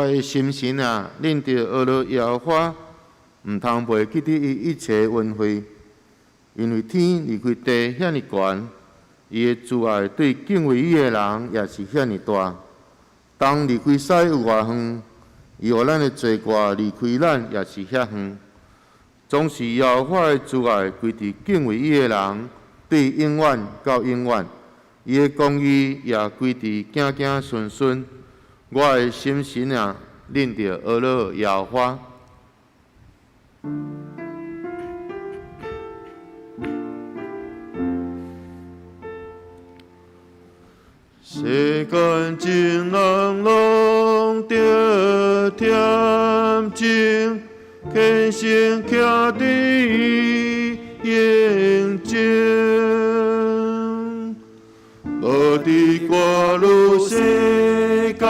我的心神啊，恁着学了耶和华，毋通袂记得伊一切恩惠，因为天离开地遐尼悬，伊的慈爱对敬畏伊的人也是遐尼大。当离开屎有偌远，伊互咱的罪过离开咱也是遐远。总是耶和华的慈爱归伫敬畏伊的人，对永远到永远。伊的公义也归伫行行顺顺。我的心神啊，恁着学了耶和华。世间情人拢着恬静，虔诚徛伫伊眼前，无伫歌路世间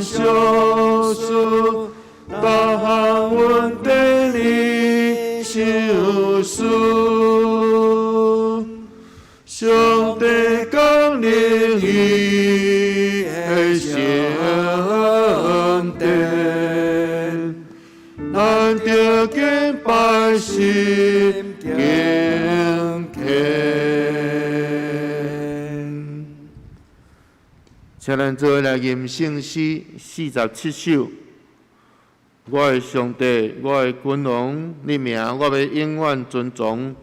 小事，逐项稳定你想思。上帝降临伊的圣殿，咱着敬拜心敬虔。请咱做来吟圣诗47首。我的上帝，我的君王，你名我要永远尊崇。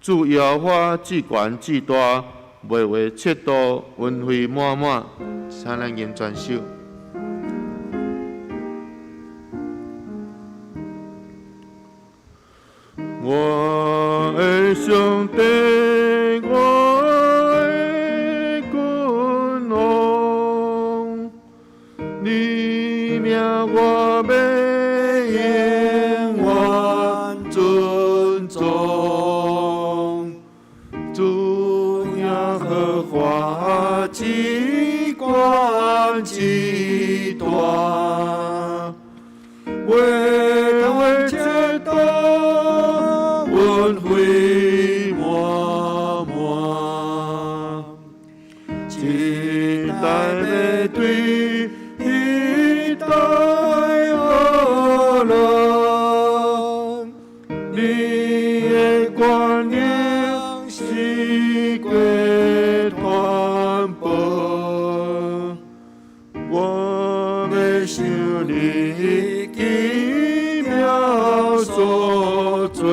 主耶和华至悬至大，袂为切度，恩惠满满。请咱吟全首。我的上帝，我的君王，你名我要永远尊重。主耶和华至悬至大，为切度，恩惠满满，一代要对一代学人，你的观念是过传播，我要想你奇妙所做。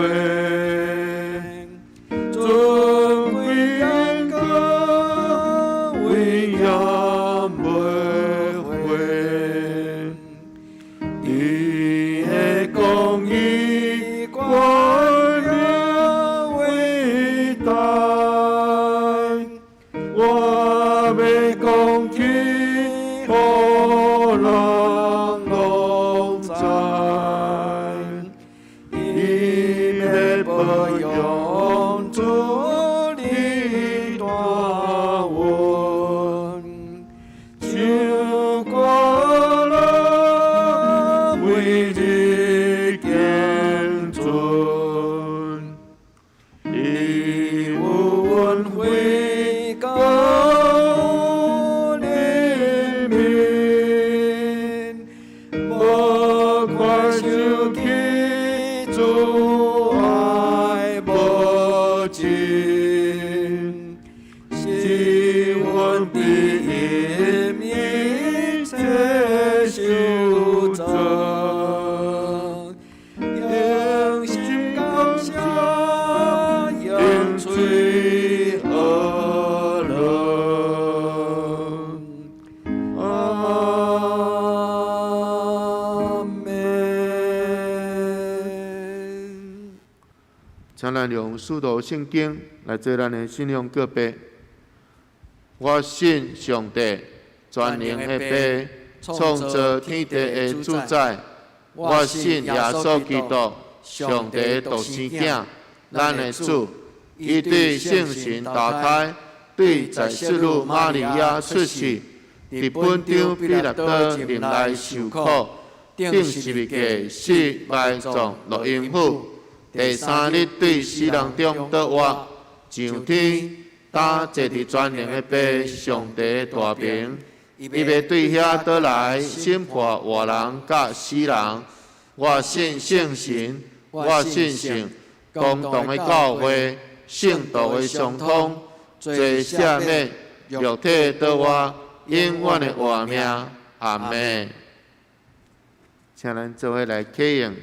请咱用使徒圣经来做咱的信仰告白。我信上帝，全能的父，创造天地的主宰。我信耶稣基督，上帝的独生子，咱的主。伊对圣神投胎，对在世女玛利亚出世，伫本场彼拉多任内受苦，顶十字架死埋葬落阴府。第三日对死人中倒活，上天，搭坐伫全能的父上帝的大名，伊要对遐倒来审判活人甲死人。我信圣神，我信圣，共同的教会，圣道的相通，罪赦免，肉体得活，永远的活命。阿门。请咱做伙来启应。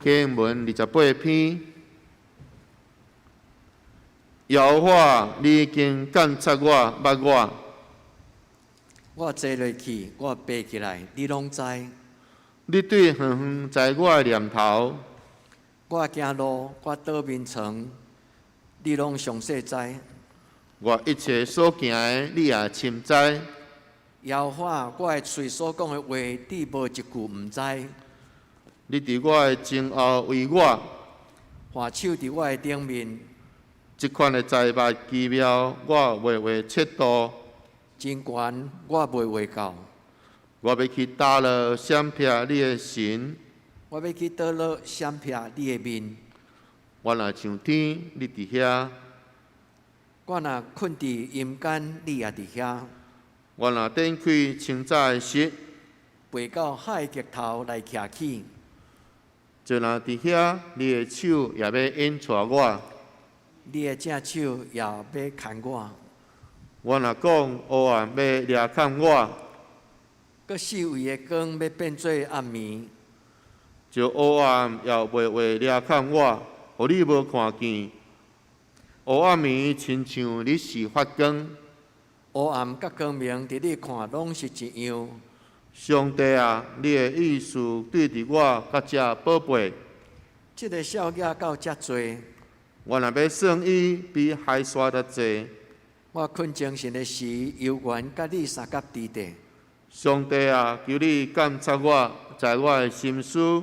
启应文28篇。耶和华，你已经监察我、捌我。我坐落去，我爬起来，你拢知。你对远远知我的念头。我行路，我倒面床，你拢详细知。我一切所行的，你也深知。耶和华，我的嘴所讲的话，你无一句毋知。你伫我的前后为我，画手伫我的顶面。这款的财物奇妙，我袂会测度。真悬，我袂话到。我要去打落闪避你的神。我要去倒落闪避你的面。我若上天，你伫遐；我若困伫阴间，你也伫遐。我若展开清早的室，爬到海极头来徛起。就若伫遐，你的手也要引带我。你的正手也要牵我。我若讲黑暗要掠砍我，搁四围的光要变做暗暝。就黑暗也袂会掠砍我，互你无看见。黑暗暝亲像你是发光。黑暗甲光明伫你看拢是一样。上帝啊，你的意思对伫我较遮宝贝。这个少爷到遮多。我若要算伊，比海沙较济。我困精神的时，犹原甲你相隔伫地。上帝啊，求你监察我，在我的心思，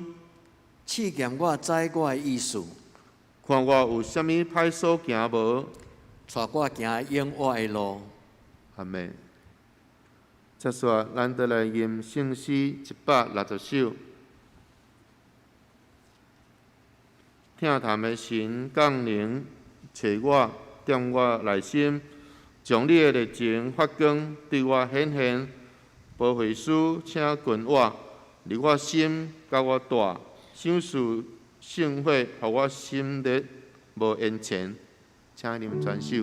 试验我，知我的意思，看我有啥物歹所行无，带我行永活的路。阿门。接续，咱就来吟圣诗160首。听谈的神降临，找我，踮我内心，将你的热情发光，对我显现。保惠师，请近我，离我心，甲我大，享受圣火，互我心热无延前。请你们转手。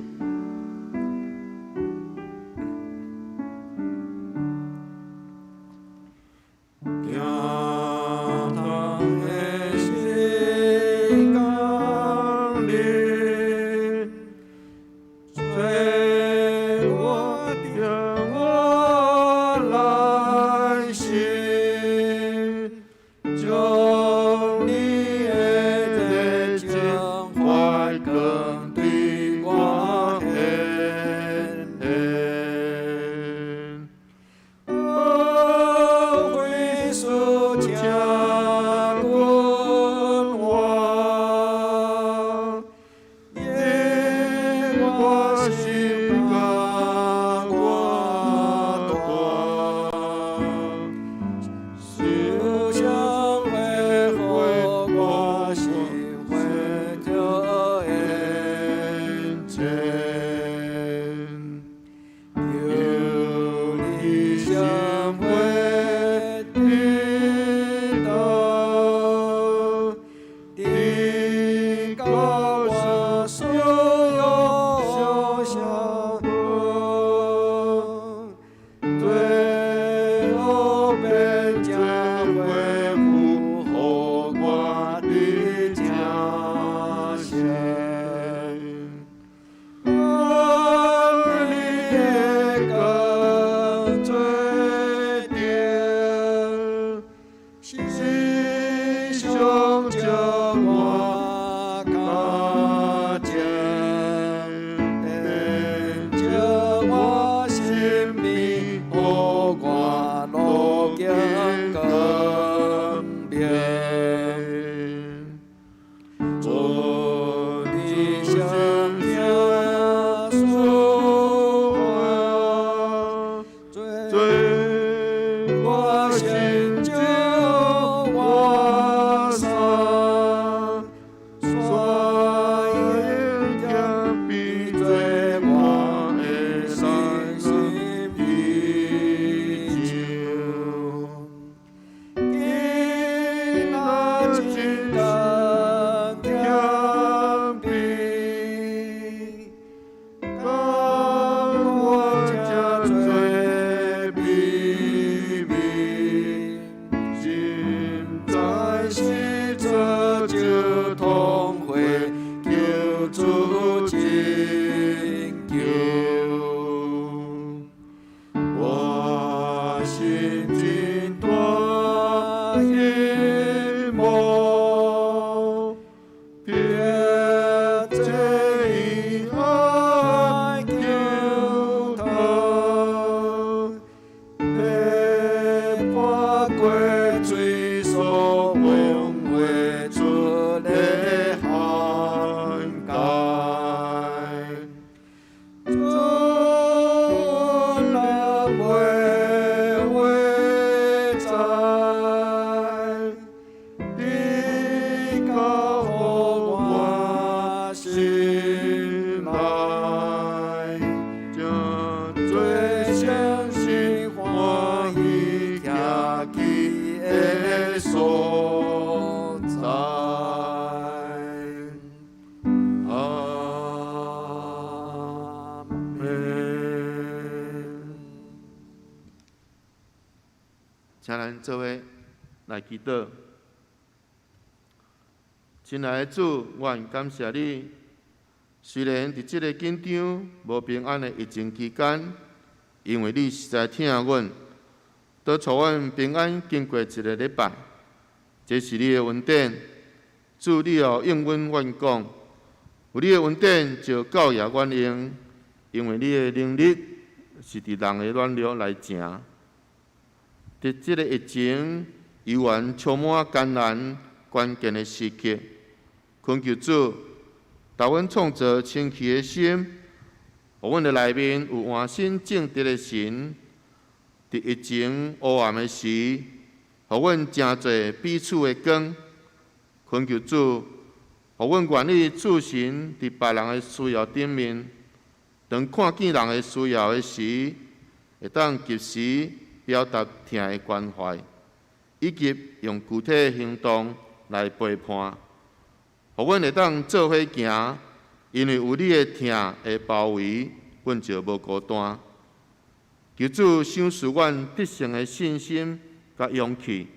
这一海求讨，被破过水所永为出的涵盖。请咱做伙来祈祷。亲爱的主，愿感谢你。虽然伫这个紧张、无平安的疫情期间，因为你实在疼阮，都带阮平安经过一个礼拜。这是你的恩典。主，你要应允阮讲，有你的恩典就教也阮用，因为你的能力是伫人的软弱来成。伫这个疫情依然充满艰难关键的时刻，恳求主，导阮创造清气的心，互阮的内面有换心正直的心。伫疫情黑暗的时，互阮真侪彼此的光。恳求主，互阮愿意注神伫别人的需要顶面，当看见人的需要的时，会当及时表达疼的关怀，以及用具体的行动来陪伴，互阮会当做伙行，因为有你的疼的包围，阮就无孤单。求主赏赐阮得胜的信心甲勇气，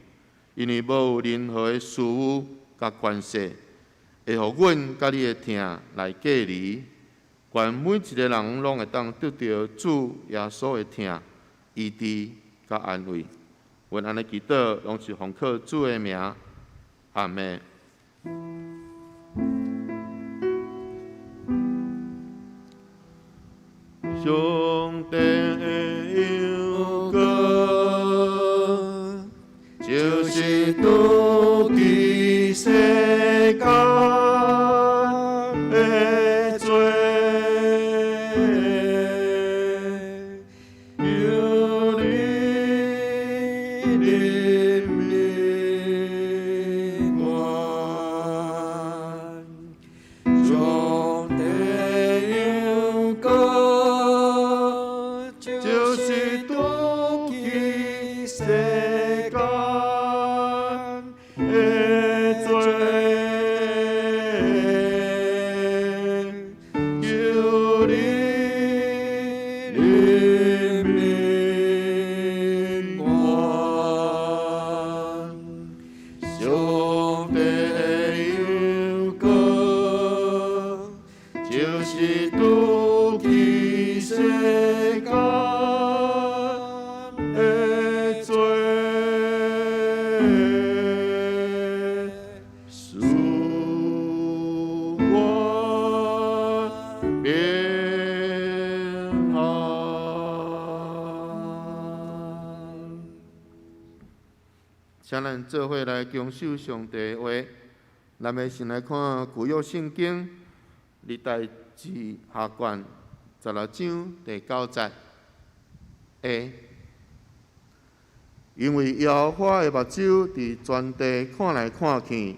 因为无有任何的事物甲关系会互阮甲你的疼来隔离。愿每一个人拢会当得到主耶稣的疼、医治甲安慰。阮安尼祈祷，拢是奉靠主的名，阿门。上帝的yêu歌，就是渡去世间的罪，求你怜悯我。上帝的yêu歌。就是渡去世间的罪，求你怜悯我。上帝的yêu歌，就是渡去世间。请咱做伙来恭守上帝的话。咱要先来看旧约圣经历代志下卷16章第9节。因为耶和华的目睭伫全地看来看去，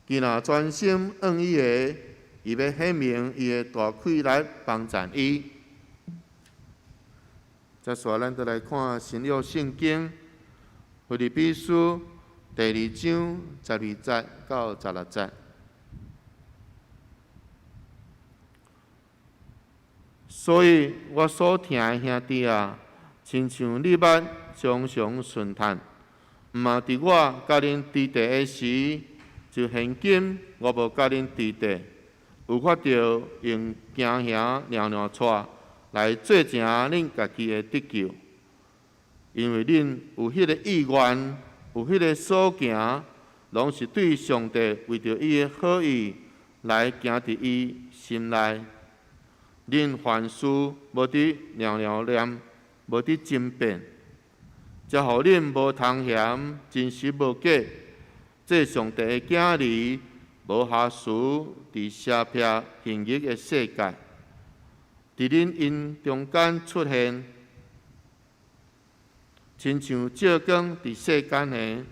伊若专心按伊的，伊要显明伊的大气力帮助伊。接下咱就来看新约圣经。腓立比书第2章12节到16节。所以我所疼的兄弟啊，亲像你捌常常顺探，毋嘛伫我甲恁伫地的时，就现今我无甲恁伫地，有法着用惊吓袅袅带来做成恁家己的得救。因为恁有迄个意愿，有迄个所行，拢是对上帝为着伊的好意来行伫伊心内。恁凡事无伫了了念，无伫争辩，才互恁无通嫌，真实无假。这上帝的囝儿，无下输伫邪僻形异的世界，伫恁因中间出现，亲像照光伫世间的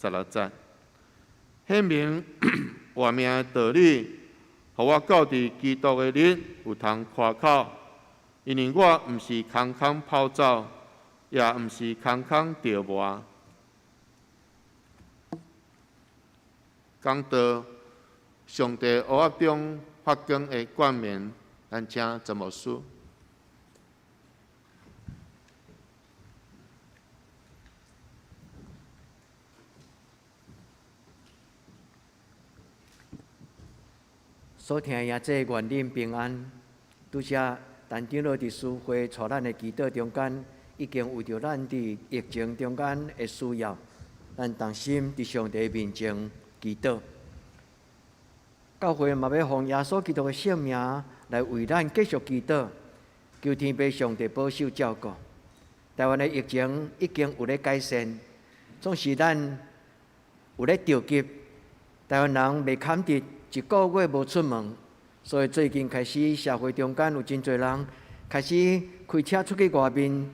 16节，显明活命的道理。互我到伫基督的日有通夸口，因为我毋是空空跑走，也毋是空空着磨。讲到上帝黑暗中发光的冠冕，咱请怎么说？所听也这愿恁平安，拄则陈长老伫书会带咱的祈祷中间，已经为着咱伫疫情中间的需要，咱同心伫上帝面前祈祷。教会嘛要奉耶稣基督的圣名来为咱继续祈祷，求天父上帝保守照顾。台湾的疫情已经有咧改善，总是咱有咧着急，台湾人未堪得。一个月无出门，所以最近开始社会中间有真侪人开始开车出去外面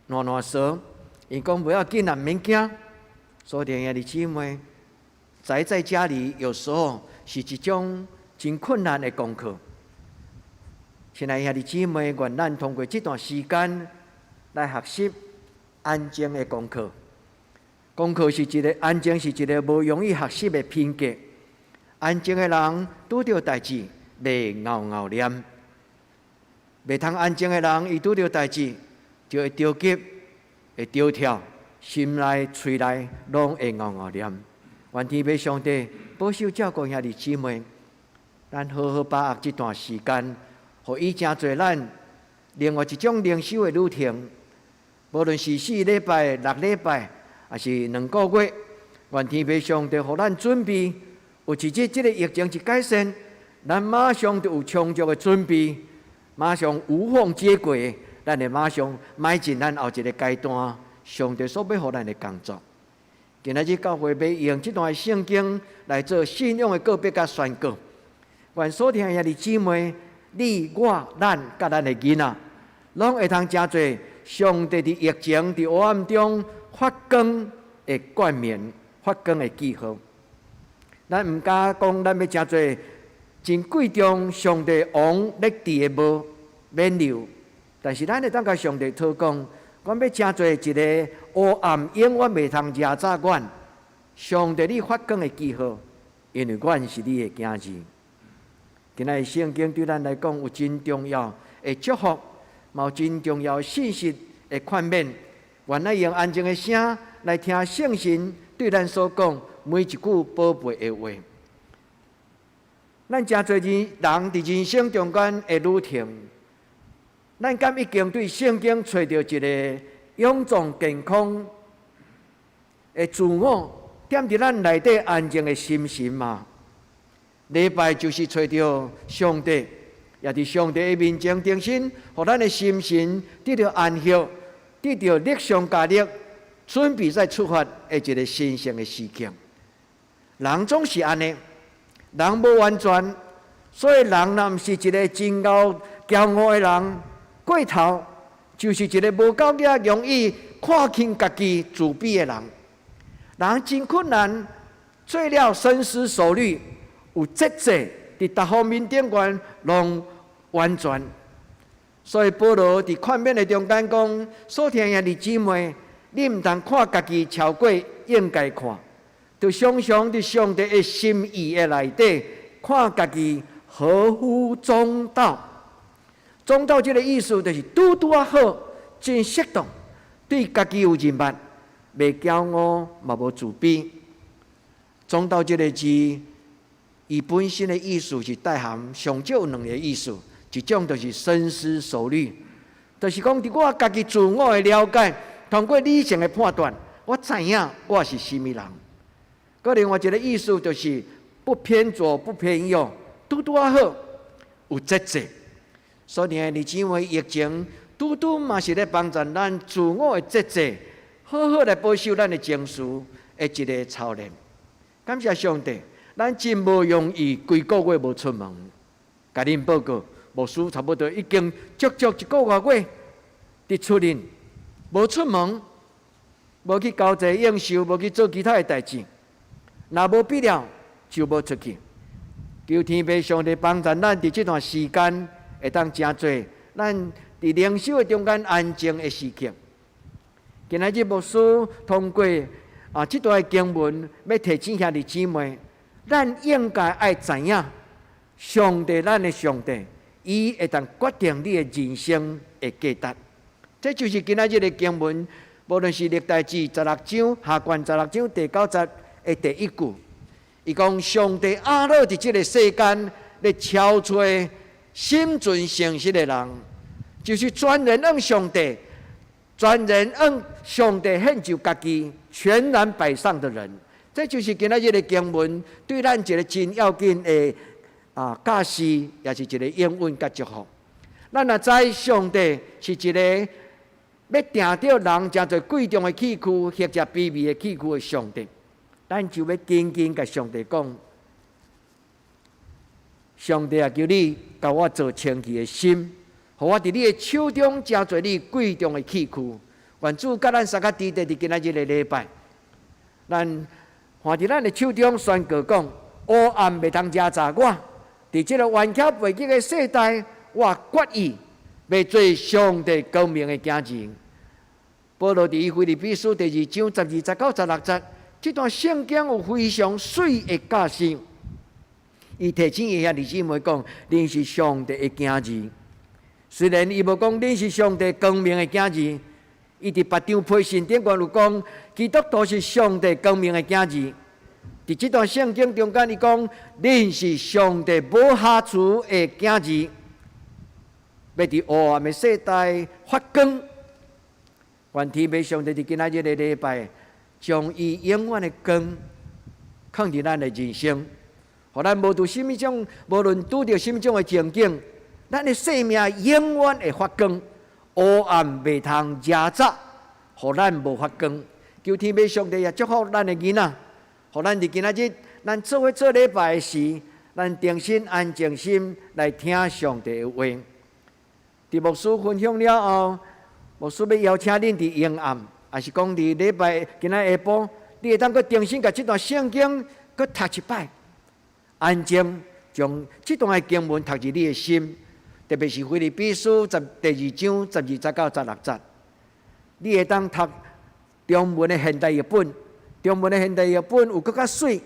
暖暖踅。伊讲不要紧啊，免惊。所以兄弟姊妹，宅在家里有时候是一种真困难的功课。亲爱兄弟姊妹，愿咱通过这段时间来学习安静的功课。功课是一个安静，是一个无容易学习的品格。安静的人拄着代志，袂拗拗念；袂通安静的人，伊拄着代志就会着急，会着跳，心内、喙内拢会拗拗念。愿天父上帝保守照顾兄弟姊妹，咱好好把握这段时间，互伊真侪咱另外一种灵修的旅程，无论是4礼拜、6礼拜，还是2个月，愿天父上帝互咱准备。有一日，这个疫情一改善，咱马上就有充足的准备，马上无缝接轨，咱会马上迈进咱后一个阶段。上帝所要予咱的工作，今仔日教会要用这段圣经来做信仰的告别甲宣告。愿所听的兄弟姊妹，你、我、咱甲咱的囡仔，拢会通真侪上帝伫疫情伫黑暗中发光的冠冕、发光的记号。咱毋敢讲，咱要真侪真贵重上帝王历史的无免留，但是咱会当甲上帝讨讲，阮要真侪一个黑暗永远袂通惹早阮。上帝你发光的记号，因为阮是你的囝儿。今仔日圣经对咱来讲有真重要的祝福，嘛有真重要信息的劝勉。愿咱用安静的声来听圣神对咱所讲。每一句宝贝的话，咱真侪人伫人生中间的旅程，咱敢已经对圣经找到一个永壮健康的自我，踮伫咱内底安静的心神嘛？礼拜就是找到上帝，也伫上帝的面前定心，互咱的心神得到安息，得到力上加力，准备再出发的一个新鲜的事件。人总是安尼，人无完全，所以人若毋是一个真骄傲的人，过头就是一个无够格容易看清家己自卑的人。人真困难，做了深思熟虑，有节制，伫各方面顶悬拢完全。所以保罗伫劝勉的中间讲：所听兄弟姊妹，你毋通看家己超过应该看。就常常伫上帝的心意的内底，看家己合乎中道。中道这个意思就是拄拄啊好，真适当，对家己有认识，袂骄傲，嘛无自卑。中道这个字，伊本身的意思是带含上少有2个意思，一种就是深思熟虑，就是讲伫我家己自我的了解，通过理性的判断，我知影我是甚么人。另外一个意思就是不偏左不偏右，拄啊好，有节制。所以弟兄姊妹，疫情嘛是咧帮助咱自我的节制，好好来保守咱的情绪的一个操练。感谢上帝，咱真无容易，几个月无出门。甲恁报告，牧师差不多已经足足一个月伫厝里，无出门，无去交际应酬，无去做其他的代志。若无必要，就无出去。求天父上帝帮助咱伫这段时间，会当真侪咱伫灵修的中间安静的时刻。今仔日牧师通过这段经文，要提醒兄弟姊妹，咱应该爱知影，上帝，咱的上帝，伊会当决定你的人生的价值。这就是今仔日的经文，无论是历代志16章下卷16章第9节的第一句，伊讲上帝阿乐伫这个世间咧超出心存诚实的人，就是专人向上帝、专人向上帝献就家己，全然摆上的人。这就是今仔日的经文对咱一个真要紧的教示，也是一个应允甲祝福。咱也知上帝是一个要定到人真侪贵重的器具，或者卑微的器具的上帝。咱就要紧紧甲上帝讲，上帝啊，求你甲我做清气的心，互我伫你的手中真侪你贵重的器具。愿主甲咱三个弟弟伫今仔日的礼拜，咱看伫咱的手中宣告讲：黑暗袂通遮查我。伫这个冤巧背逆的世代，我决意要做上帝光明的子民。保罗伫腓立比书第2章12、19、16节，这段圣经有非常水的教示。伊提醒伊兄弟姊妹讲：恁是上帝的子民。虽然伊无讲恁是上帝光明的子民，伊伫8章批信顶关有讲，基督徒是上帝光明的子民。伫这段圣经中间，伊讲：恁是上帝无瑕疵的子民，要伫黑暗的世代发光。愿天父上帝伫今仔日的礼拜，将伊永远的光放伫咱的人生，互咱无什么种，无论拄着什么种的情景，咱的生命永远会发光，黑暗袂通遮杂，互咱无发光。求天父上帝也祝福咱的囡仔。互咱伫今仔日，咱做伙做礼拜的时，咱定心安静心来听上帝的话。伫牧师分享了后，牧师要邀请恁伫阴暗，也是讲伫礼拜今仔下晡，你会当搁定心甲这段圣经搁读一摆，安静将这段的经文读入你的心，特别是腓立比书第2章12、19、16节，你会当读中文的现代译本。中文的现代译本有更较水。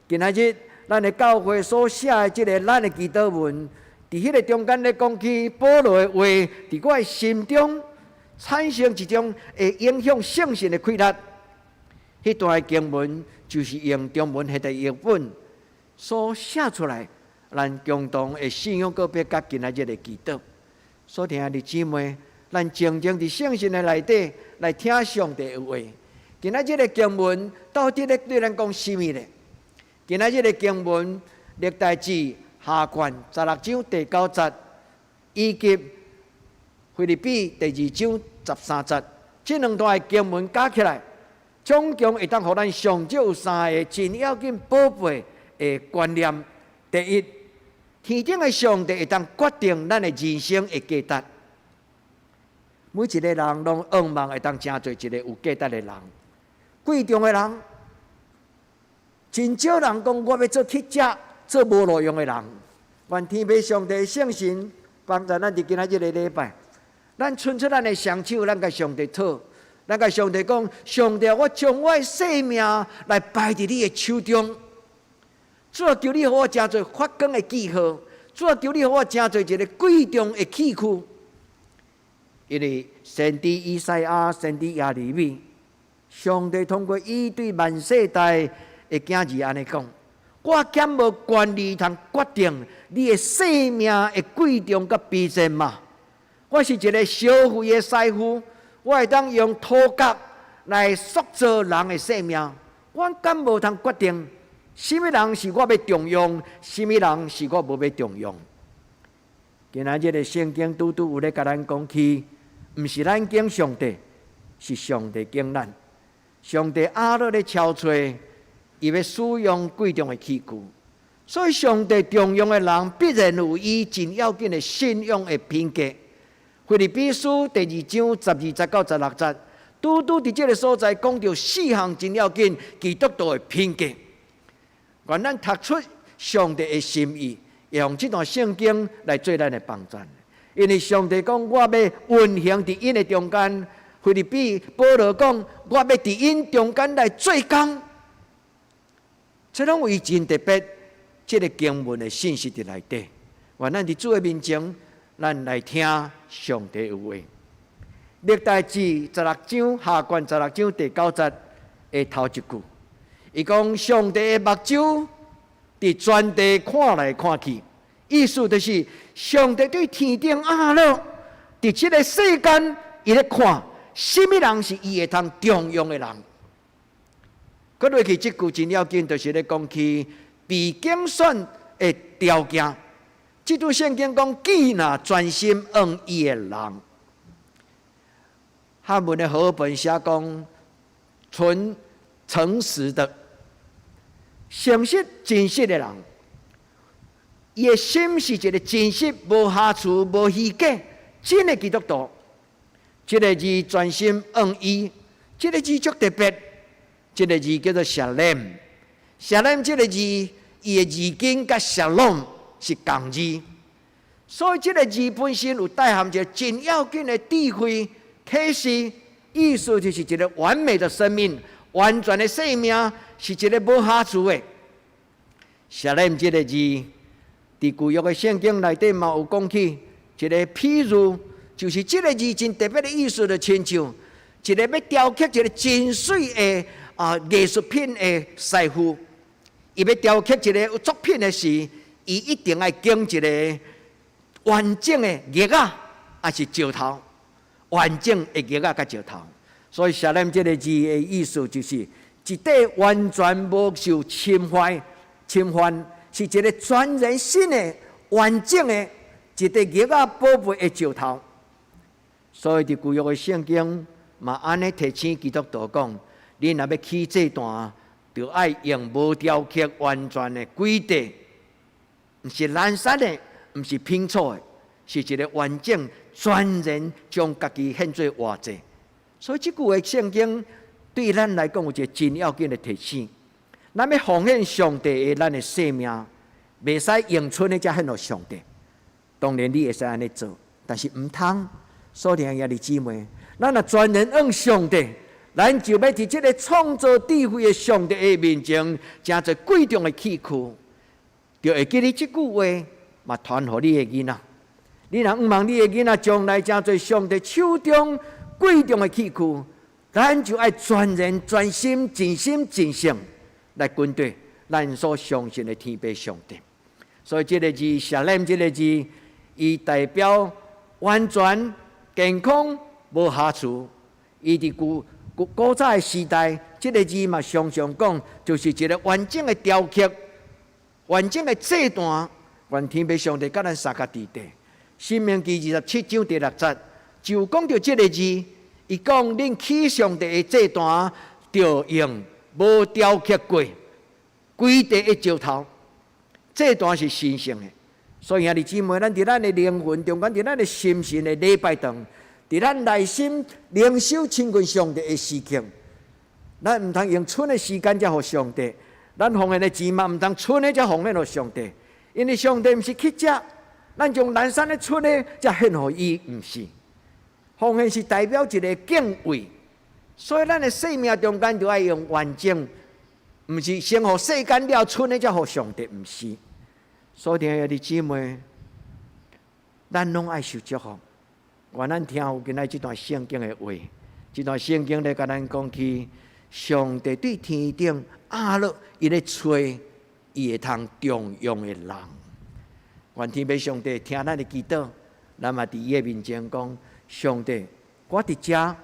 今仔日咱的教会所写的这个咱的祈祷文，伫迄个中间咧讲起保罗的话，伫我的心中产生一种会影响圣性的规律。迄段的经文就是用中文现代译本所写出来，咱共同的信仰个别甲今仔日的祈祷。所以兄弟姊妹，咱静静伫圣性的内底来听上帝的话。今仔日的经文到底咧对咱讲什么呢？今仔日的经文历代志下卷16章第9节，以及腓立比第2章13节，这两段的经文加起来，总共会当互咱上少有3个真要紧宝贝的观念。第一，天顶的上帝会当决定咱的人生的价值。每一个人拢渴望会当成做一个有价值的人。贵重的人，真少人讲我要做乞食、做无路用的人。愿天父上帝圣神帮助咱伫今仔日的礼拜，咱伸出咱的双手，咱甲上帝讨，咱甲上帝讲：上帝，我将我的生命来摆伫你的手中。主啊，求你互我真做发光的记号，主啊，求你互我真做一个贵重的器具。因为先知以赛亚、先知耶利米，上帝通过伊对万世代的子儿安尼讲：我敢无权利通决定你的生命的贵重甲卑贱嘛？我是一个小费的师傅，我会当用土角来塑造人的生命。我敢无通决定什么人是我要重用，什么人是我无要重用。今仔日的圣经拄拄有咧甲咱讲起，毋是咱敬上帝，是上帝敬咱。上帝阿乐咧超找，伊要使用贵重的器具，所以上帝重用的人必然有伊真要紧的信仰的品格。腓立比书第2章12、19、16节，拄拄伫这个所在讲到4项真要紧基督徒的品格。愿咱读出上帝的心意，用这段圣经来做咱的帮助。因为上帝讲，我要运行伫因的中间。腓立比保罗讲，我要伫因中间来做工。这拢为真特别，这个经文的信息伫内底。愿咱伫主的面前，咱来听上帝的话。历代志16章下卷16章第9节的头一句，伊讲上帝的目睭伫全地看来看去，意思就是上帝对天顶阿乐，伫这个世间伊咧看，什么人是伊会通重用的人。搁落去这句真要紧，就是咧讲起被拣选的条件。这段圣经讲，既若专心用伊的人。汉文的和本写讲，纯诚实的、诚实真实的人，伊的心是一个真实、无瑕疵、无虚假、真的基督徒。这个字专心用伊，这个字足特别。这个字叫做shalom。shalom这个字，伊的字根甲shalom是共字，所以这个字本身有带含一个真要紧的智慧。启示意思就是一个完美的生命，完全的生命是一个无瑕疵的。shalom这个字，伫旧约的圣经内底嘛有讲起一个譬如，就是这个字真特别的意思，就亲像一个要雕刻一个真水的艺术品的师傅，伊要雕刻一个作品的时，伊一定要经一个完整的叶啊，还是石头。完整的叶啊，甲石头，所以shalom这个字的意思就是一块完全无受侵犯，是一个全然新的、完整的一块叶啊宝贝的石头。所以伫旧约的圣经嘛，安尼提醒基督徒讲：，你若要起这段，就要用无雕刻、完全的规地，毋是懒散的，毋是拼凑的，是一个完整。全然将家己献做活祭，所以这句的圣经对咱来讲有一个真要紧的提醒。咱要奉献上帝的咱的生命，袂使用剩的才献给上帝。当然你会使安尼做，但是唔通。所以兄弟姊妹，咱若全然用上帝，咱就要伫这个创造智慧的上帝的面前，真做贵重的器具，就会记你这句话，嘛传给你的囡仔。你若毋望你的囡仔将来真做上帝手中贵重的器具，咱就爱全然、专心、尽心、尽性来跟对咱所相信的天父上帝。所以这个字shalom这个字，伊代表完全、健康、无瑕疵。伊伫古早的时代，这个字嘛常常讲，就是一个完整的雕刻、完整的祭坛。愿天父上帝甲咱三脚伫地。申命记27章第6节，就讲到这个字，伊讲恁起上帝的祭坛，就用无雕刻过、规地的石头。祭坛是神圣的，所以兄弟姊妹，咱伫咱的灵魂中间，伫咱的心神的礼拜堂，伫咱内心灵修亲近上帝的时刻，咱毋通用剩的时间才互上帝，咱奉献的钱嘛毋通剩的才奉献互上帝，因为上帝毋是乞食。咱将咱产的出的，才献予伊，毋是。奉献是代表一个敬畏，所以咱的生命中间就要用完整，毋是先互世间了出的，才互上帝，毋是。所以兄弟姊妹，咱拢爱受祝福。愿咱听有今仔这段圣经的话，这段圣经咧，甲咱讲起上帝对天顶阿乐，伊咧找伊会通重用的人。愿天父上帝听咱的祈祷，咱嘛伫伊的面前讲：上帝，我伫遮，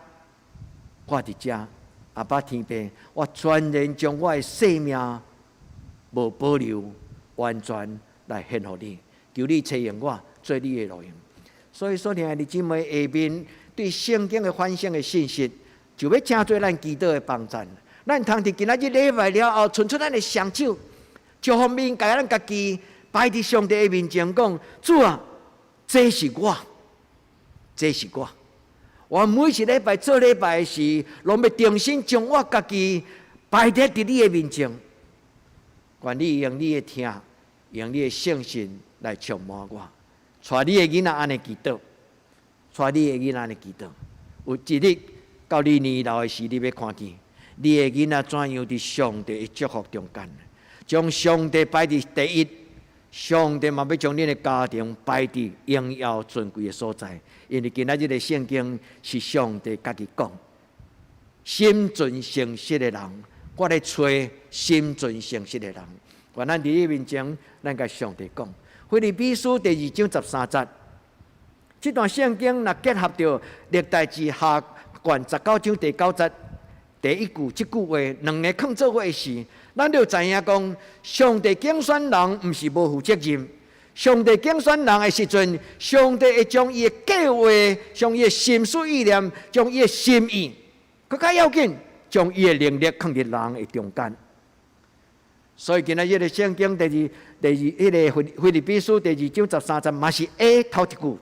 阿爸天父，我全然将我的生命无保留，完全来献予你。求你采用我做你的路用。所以，所听的姊妹下面对圣经的反省的信息，就要请做咱基督的帮助。咱通伫今仔日礼拜了后，伸出咱的双手，一方面甲咱家己摆伫上帝的面前，讲：主啊，这是我，这是我。我每一礼拜做礼拜时，拢要重新将我家己摆伫你的面前。愿你用你的听，用你的信心来充满我，带你的囡仔安尼祈祷，带你的囡仔安尼祈祷。有一日到你年老的时，你要看见你的囡仔怎样伫上帝的祝福中间，将上帝摆伫第一。上帝嘛要将恁的家庭摆伫荣耀尊贵的所在，因为今仔日的圣经是上帝家己讲，心存诚实的人，我咧找心存诚实的人。愿咱伫伊面前，咱甲上帝讲，腓立比书第2章13节，这段圣经若结合着历代志下卷19章第9节第一句，这句话两个放做伙时，咱就知影讲，上帝拣选人毋是无负责任。上帝拣选人的时阵，上帝会将伊的计划、将伊的心思意念、将伊的心意，更较要紧，将伊的能力放伫人的中间。所以今仔日的圣经腓立比书第2章13节，嘛是 A 头一句，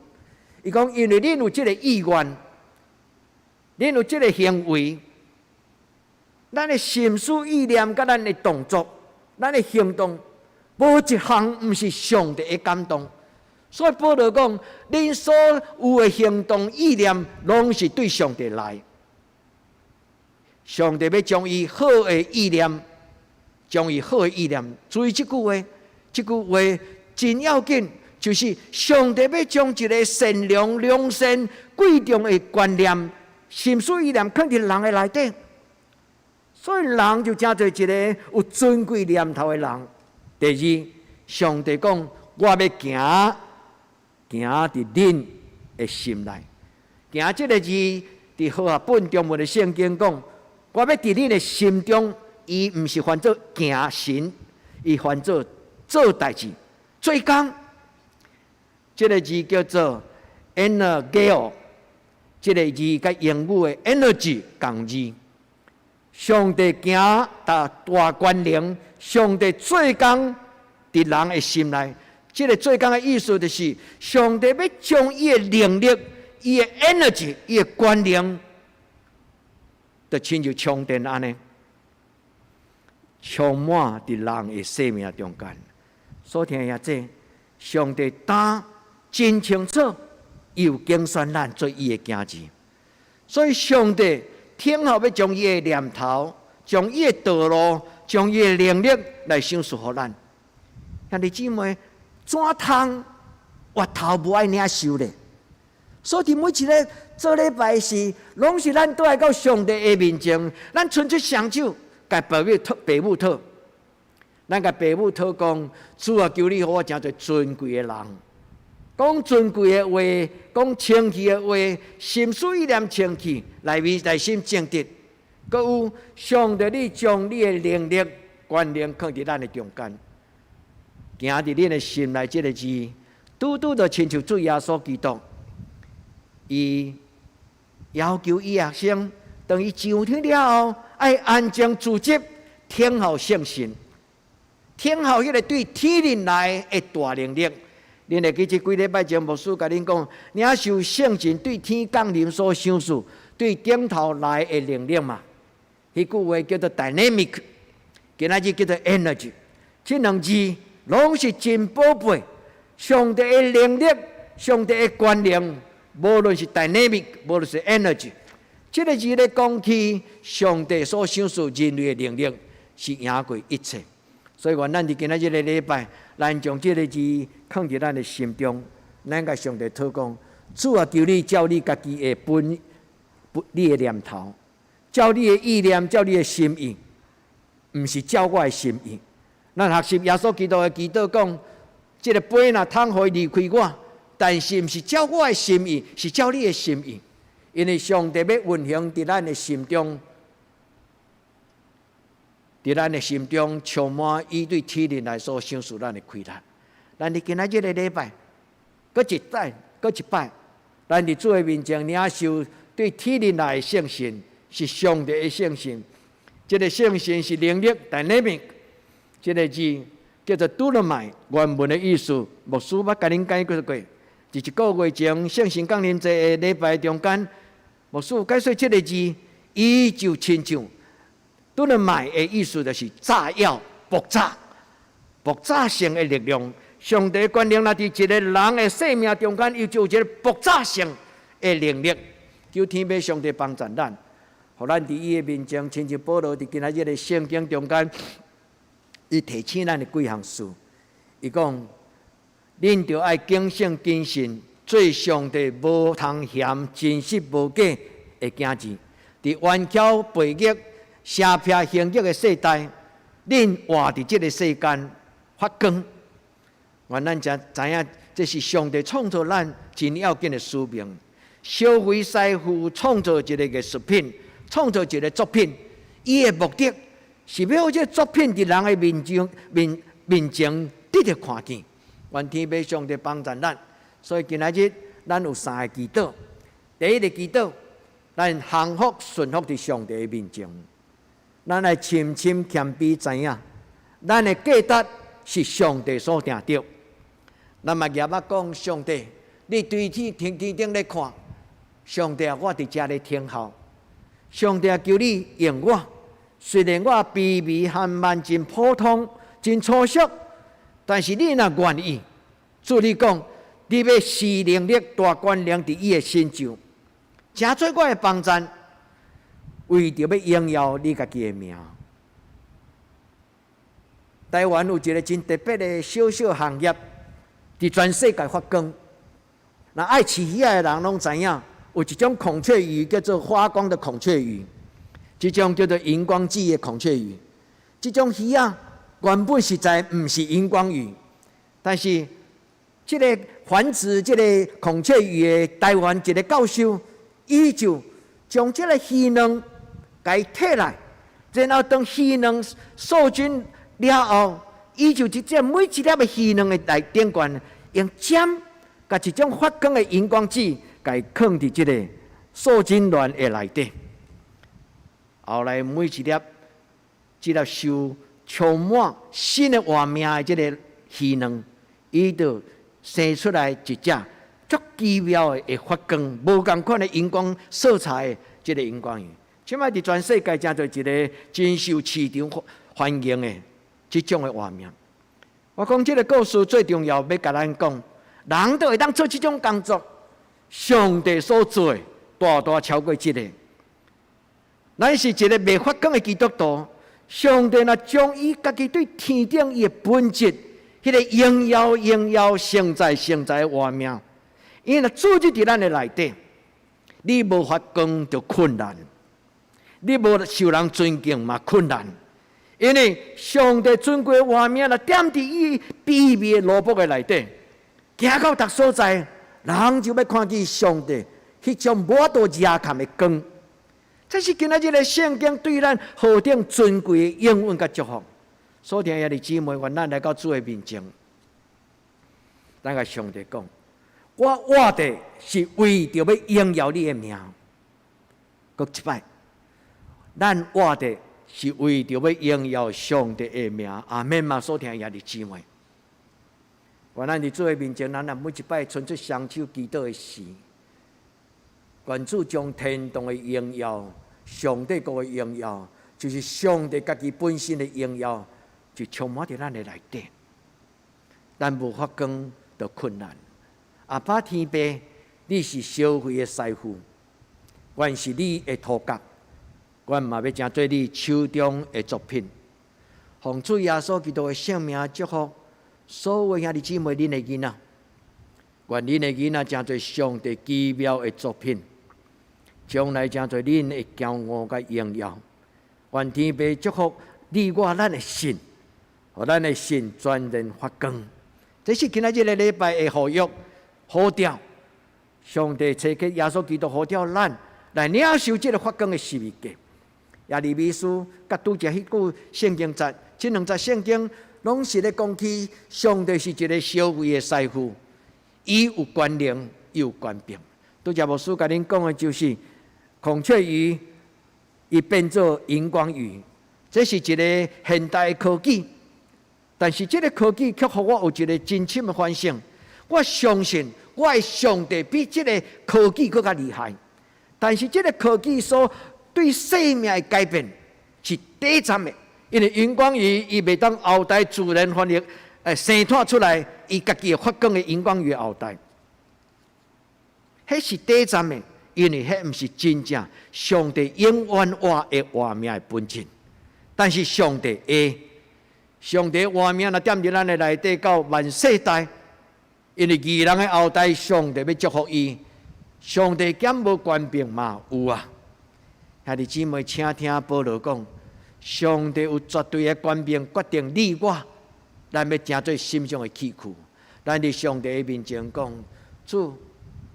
伊讲因为恁有这个意愿，恁有这个行为。咱的心思意念，甲咱的动作，咱的行动，无一项毋是上帝的感动。所以保罗讲，恁所有的行动意念，拢是对上帝来。上帝要将伊好的意念，将伊好的意念，注意这句话，这句话真要紧，就是上帝要将一个善良、良善、贵重的观念、心思意念放伫人的内底。所以人就真做一个有尊贵念头的人。第二，上帝讲，我要行伫恁的心内。行这个字，伫和合本中文的圣经讲，我要伫恁的心中，伊毋是翻做行神，伊翻做做代志、做工。这个字叫做 energeo， 这个字甲英语的 energy 共字。上帝行大权能，上帝做工伫人的心内。这个做工的意思就是，上帝要将伊的能力、伊的 energy、伊的权能，就亲像充电安尼，充满伫人的生命中间。所听下这，上帝答真清楚，又拣选咱做伊的子子。所以上帝天后要将伊的念头、将伊的道路、将伊的能力来赏赐予咱。兄弟姊妹，怎通活头无爱领受咧？所以每一个做礼拜时，拢是咱倒来到上帝的面前，咱伸出双手，甲父母讨。咱甲父母讨讲，主啊，求你予我诚侪尊贵的人。讲尊贵的话，讲清气的话，心思意念清气，内心正直。阁有上帝，你将你的能力、权能放伫咱的中间，行伫恁的心内，这个字，拄就亲像主耶稣基督，伊要求伊学生，当伊上天了后，爱安静自执，听候圣神，听候迄个对天灵来的大能力。恁会记这几礼拜前牧师甲恁讲，领受圣神对天降临所赏赐，对顶头来的能力嘛？迄句话叫做 dynamic， 今仔日叫做 energy。这两字拢是真宝贝。上帝的能力、上帝的权能，无论是 dynamic， 无论是 energy， 这个字咧讲起上帝所赏赐人类的能力，是赢过一切。所以，愿咱伫今仔日的礼拜，咱将这个字放伫咱的心中，咱甲上帝讨讲：主啊，求你照你家己的你的念头，照你的意念，照你的心意，毋是照我的心意。咱学习耶稣基督的祈祷讲：这个杯若通互伊离开我，但是毋是照我的心意，是照你的心意。因为上帝要运行伫咱的心中，伫咱的心中充满伊对天灵来所享受咱的快乐。咱伫今仔日的礼拜，搁一摆，咱伫主的面前领受对天灵来的圣神，是上帝的圣神。这个圣神是灵力 dynamic， 这个字叫做 dunamis， 原文的意思，牧师捌甲恁解过。伫一个月前圣神降临节的礼拜中间，牧师有解说这个字，伊就亲像 dunamis 的意思，就是炸药、爆炸性的力量。上帝权能若伫一个人的生命中间，伊就有一个爆炸性的能力。求天父上帝帮助咱，互咱伫伊的面前，亲像保罗伫今仔日的圣经中间，伊提醒咱的几项事。伊讲，恁着爱敬虔谨慎，做上帝无通嫌、真实无假的子子。伫弯巧背逆、邪僻行逆的世代，恁活伫这个世间发光。愿咱才知影，这是上帝创造咱真要紧的使命。消费师傅创造一个艺术品，创造一个作品，伊的目的是要这作品伫人的面前得到看见。愿天父上帝帮助咱。所以今仔日咱有3个祈祷。第一个祈祷，咱幸福顺服伫上帝的面前，咱来深深谦卑知影，咱的价值是上帝所定着。咱嘛业仔讲，上帝，你对天顶咧看，上帝啊，我伫遮咧听候。上帝啊，求你用我，虽然我卑微寒慢，真普通，真粗俗，但是你若愿意，主你讲，你要施能力、大权能伫伊的身上，诚做我的帮赞，为着要荣耀你家己的名。台湾有一个真特别的小行业，伫全世界发光。那爱饲鱼的人拢知影，有一种孔雀鱼叫做发光的孔雀鱼，这种叫做荧光剂的孔雀鱼。这种鱼啊，原本实在唔是荧光鱼，但是这个繁殖这个孔雀鱼的台湾一个教授，伊就将这个鱼卵给摕来，然后当鱼卵受精了后，伊就直接每一粒的鱼卵的内顶管用尖，甲一种发光的荧光剂，甲伊放伫这个受精卵的内底。后来每一粒，这粒受充满新的活命的这个鱼卵，伊就生出来一只足奇妙的会发光、无同款的荧光色彩的这个荧光鱼。即摆伫全世界真做一个真受市场欢迎的这种的画面。我讲这个故事最重要，要甲咱讲，人都会当做这种工作，上帝所做的大超过这个。咱是一个未发光的基督徒，上帝若将伊家己对天顶伊的本质，迄个荣耀承载的画面，伊若注入伫咱的内底，你无发光就困难，你无受人尊敬嘛困难。因为上帝尊贵的画面若点伫伊卑微的萝卜的内底，行到逐所在，人就要看见上帝迄种无法度遮看的光。这是今仔日的圣经对咱何等尊贵的应允甲祝福。所听兄弟姊妹，愿咱来到主的面前，咱甲上帝讲：我活的是为着要荣耀你的名。搁一摆，咱活的是为着要荣耀上帝的名。阿门嘛！所听兄弟姊妹，愿咱伫主的面前，咱每一摆伸出双手祈祷的时，愿主将天堂的荣耀、上帝国的荣耀，就是上帝家己本身的荣耀，就充满在咱的内底。咱无发光就困难。阿爸天父，你是消费的师傅，愿是你的头角，愿嘛要成做你手中的作品。奉主耶稣基督的圣名祝福所有兄弟姊妹，恁的囡仔，愿恁的囡仔成做上帝奇妙的作品，将来成做恁的骄傲甲荣耀。愿天父祝福你我咱的心，互咱的心全然发光。这是今仔日的礼拜的呼吁、呼召。上帝赐给耶稣基督呼召咱来领受这个发光的使命。耶利米书甲拄则迄句圣经节，这两节圣经拢是咧讲起上帝是一个小位的师傅，伊有权能，伊有权柄。拄则牧师甲恁讲的就是孔雀鱼，伊变做荧光鱼，这是一个现代的科技。但是这个科技却互我有一个真深的反省。我相信我的上帝比这个科技更加厉害。但是这个科技所对生命的改变是短暂的，因为荧光鱼伊袂当后代自然发育，生产出来伊家己发光的荧光鱼的后代，迄是短暂的，因为迄毋是真正上帝永远活的活命的本质。但是上帝会。上帝活命若踮伫咱的内底到万世代，因为义人的后代，上帝要祝福伊。上帝减无权柄嘛有啊！兄弟姊妹，请听保罗讲，上帝有绝对的权柄，决定你我，咱要成做心上的器具。咱伫上帝的面前讲，主，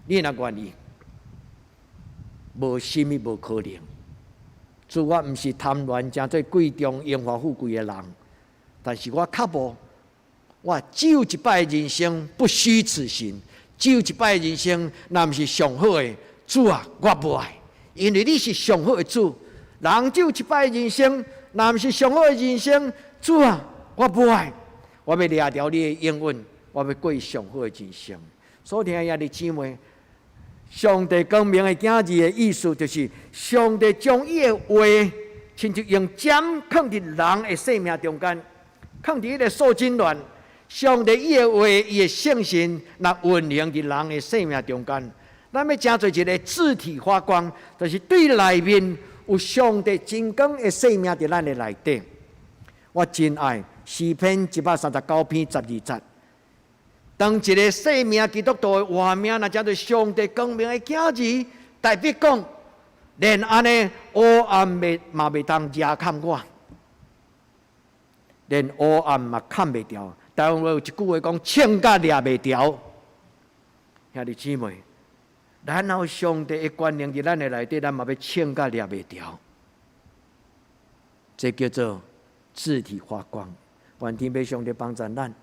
你若愿意，无甚物无可能。主，我毋是贪恋成做贵重荣华富贵的人。但是我较无，我只有一摆的人生不虚此行，只有一摆的人生，若毋是上好的主啊，我无爱，因为你是上好的主。人只有一摆的人生，若毋是上好的人生，主啊，我无爱。我要掠条你的应允，我要过上好的人生。所听兄弟姊妹，上帝光明的囝儿的意思，就是上帝将伊的话，亲像用针放伫人的生命中间。放伫迄个受精卵，上帝伊的话，伊的圣神，那运行伫人的生命中间。咱要成做一个自体发光，就是对内面有上帝真光的生命伫咱的内底。我真爱诗篇139篇12节。当一个生命基督徒的活命，那叫做上帝光明的囝儿，代表讲，连安尼黑暗嘛袂当遮看我。连黑暗嘛看袂掉，台湾有一句话讲：枪甲掠袂掉。兄弟姊妹，咱有上帝的权能伫咱的内底，咱嘛要枪甲掠袂掉。这叫做自体发光。愿天父上帝帮助咱。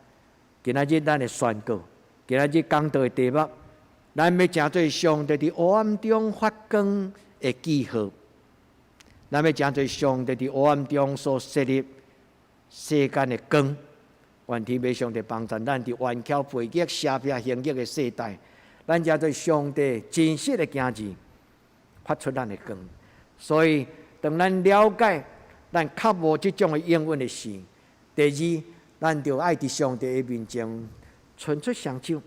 今仔日咱的宣告，今仔日讲道的题目，咱要成做上帝伫黑暗中发光的记号。咱要成做上帝伫黑暗中所设立世间的光。愿天父上帝帮助咱伫顽强背逆、邪僻行逆的世代，咱才做上帝真实的囝儿，发出咱的光。所以，当咱了解咱较无这种的应允的事，第二，咱就爱伫上帝的面前伸出双手。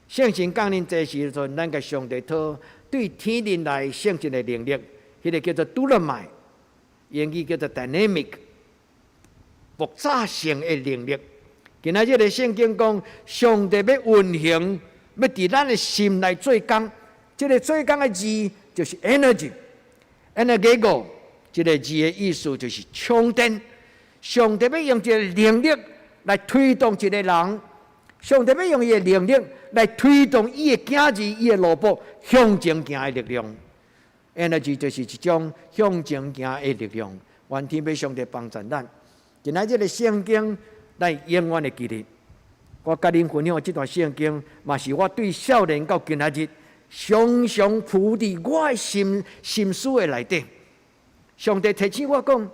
圣神降临这时阵，咱甲上帝讨对天灵来圣神的能力，迄个叫做 dunamis， 英语叫做 dynamic。复杂性的能力，今仔日的圣经讲，上帝要运行，要伫咱的心内做工。这个做工的字就是 energy，energy 这个字的意思就是充电。上帝要用一个能力来推动一个人，上帝要用伊的能力来推动伊的囝儿、伊的萝卜向前行的力量。energy 就是一种向前行的力量。愿天父上帝帮助咱。今仔日的圣经，咱永远会记得。我甲恁分享这段圣经，嘛是我对少年到今仔日常常浮伫我的心思的内底。上帝提醒我讲，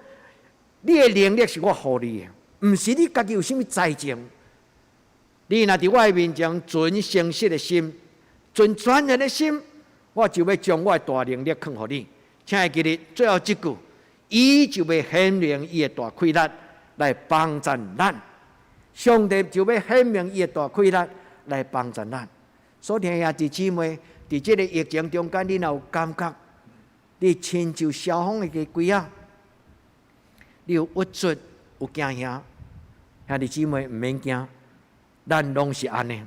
你的能力是我予你的，毋是你家己有啥物才情。你若伫我的面前存诚实的心，存全然的心，我就要将我的大能力放予你。请会记得最后一句，伊就要显明伊的大气力。来帮助咱，上帝就要显明伊的大气力来帮助咱。所以兄弟姊妹，伫这个疫情中间，你若有感觉，你亲像消防的鬼啊，你有郁卒，有惊吓，兄弟姊妹毋免惊，咱拢是安尼。